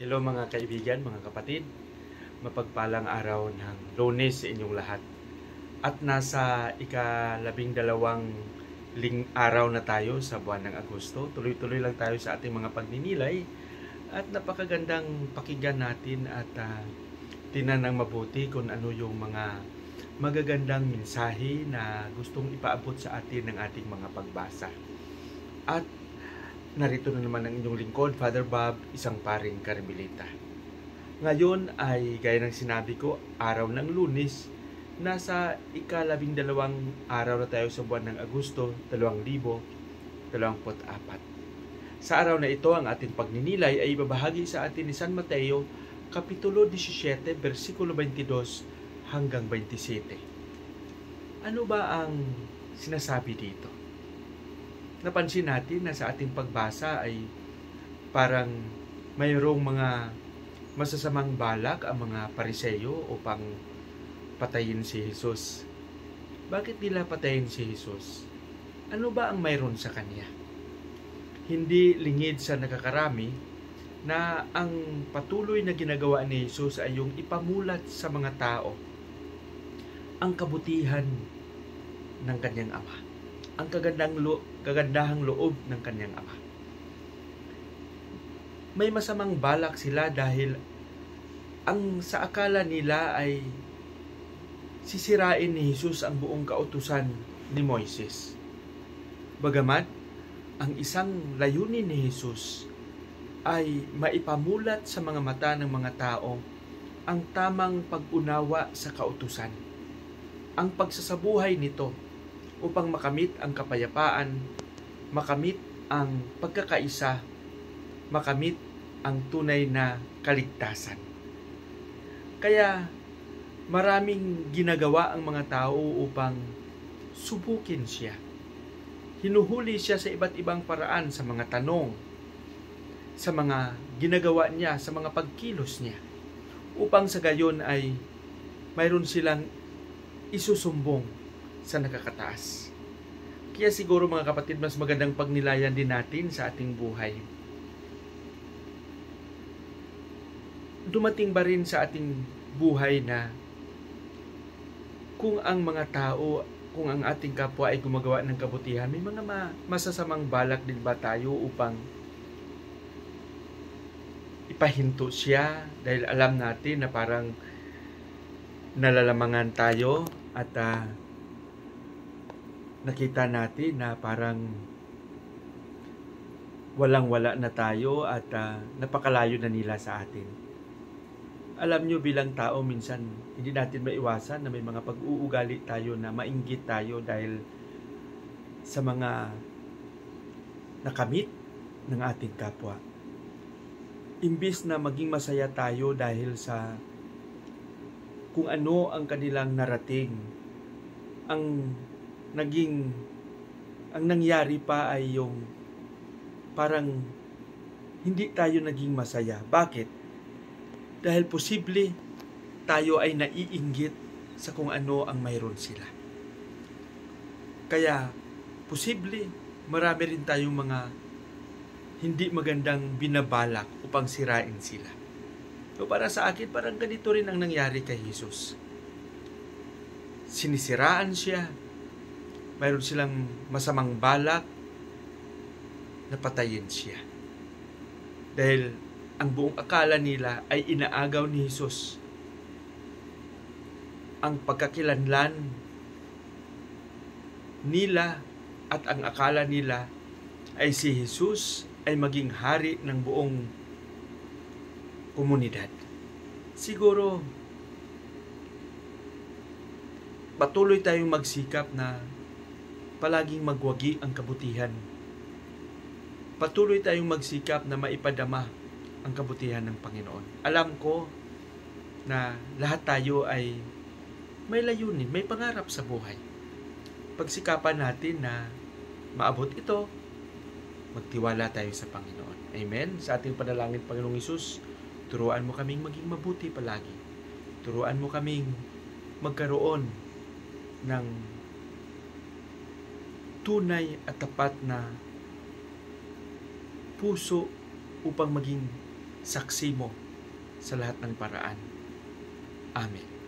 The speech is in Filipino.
Hello mga kaibigan, mga kapatid. Mapagpalang araw ng Lunes sa inyong lahat. At nasa ika-12 araw na tayo sa buwan ng Agosto. Tuloy-tuloy lang tayo sa ating mga pagninilay. At napakagandang pakinggan natin at tinan ng mabuti kung ano yung mga magagandang mensahe na gustong ipaabot sa atin ng ating mga pagbasa. At narito na naman ang inyong lingkod, Father Bob, isang paring Karmelita. Ngayon ay, gaya ng sinabi ko, araw ng Lunes, nasa ika-12 araw na tayo sa buwan ng Agosto, 2024. Sa araw na ito, ang ating pagninilay ay ibabahagi sa atin ni San Mateo, Kapitulo 17, versikulo 22 hanggang 27. Ano ba ang sinasabi dito? Napansin natin na sa ating pagbasa ay parang mayroong mga masasamang balak ang mga Pariseyo upang patayin si Jesus. Bakit nila patayin si Jesus? Ano ba ang mayroon sa kanya? Hindi lingid sa nakakarami na ang patuloy na ginagawa ni Jesus ay yung ipamulat sa mga tao ang kabutihan ng kanyang Ama, ang kagandahang loob ng kanyang Ama. May masamang balak sila dahil ang sa akala nila ay sisirain ni Jesus ang buong kautusan ni Moises. Bagamat ang isang layunin ni Jesus ay maipamulat sa mga mata ng mga tao ang tamang pag-unawa sa kautusan, ang pagsasabuhay nito upang makamit ang kapayapaan, makamit ang pagkakaisa, makamit ang tunay na kaligtasan. Kaya maraming ginagawa ang mga tao upang subukin siya. Hinuhuli siya sa iba't ibang paraan, sa mga tanong, sa mga ginagawa niya, sa mga pagkilos niya, upang sa gayon ay mayroon silang isusumbong sa nakakataas. Kaya siguro mga kapatid, mas magandang pagnilayan din natin sa ating buhay. Dumating ba rin sa ating buhay na kung ang mga tao, kung ang ating kapwa ay gumagawa ng kabutihan, may mga masasamang balak din ba tayo upang ipahinto siya dahil alam natin na parang nalalamangan tayo at nakita natin na parang walang-wala na tayo at napakalayo na nila sa atin. Alam nyo, bilang tao, minsan hindi natin maiwasan na may mga pag-uugali tayo na mainggit tayo dahil sa mga nakamit ng ating kapwa. Imbis na maging masaya tayo dahil sa kung ano ang kanilang narating, ang nangyari pa ay yung parang hindi tayo naging masaya. Bakit? Dahil posible tayo ay naiinggit sa kung ano ang mayroon sila. Kaya posible marami rin tayong mga hindi magandang binabalak upang sirain sila. So para sa akin, parang ganito rin ang nangyari kay Jesus. Sinisiraan siya. Mayroon silang masamang balak na patayin siya. Dahil ang buong akala nila ay inaagaw ni Jesus ang pagkakilanlan nila at ang akala nila ay si Jesus ay maging hari ng buong komunidad. Siguro patuloy tayong magsikap na palaging magwagi ang kabutihan. Patuloy tayong magsikap na maipadama ang kabutihan ng Panginoon. Alam ko na lahat tayo ay may layunin, may pangarap sa buhay. Pagsikapan natin na maabot ito, magtiwala tayo sa Panginoon. Amen? Sa ating panalangin, Panginoong Hesus, turuan mo kaming maging mabuti palagi. Turuan mo kaming magkaroon ng tunay at tapat na puso upang maging saksi mo sa lahat ng paraan. Amen.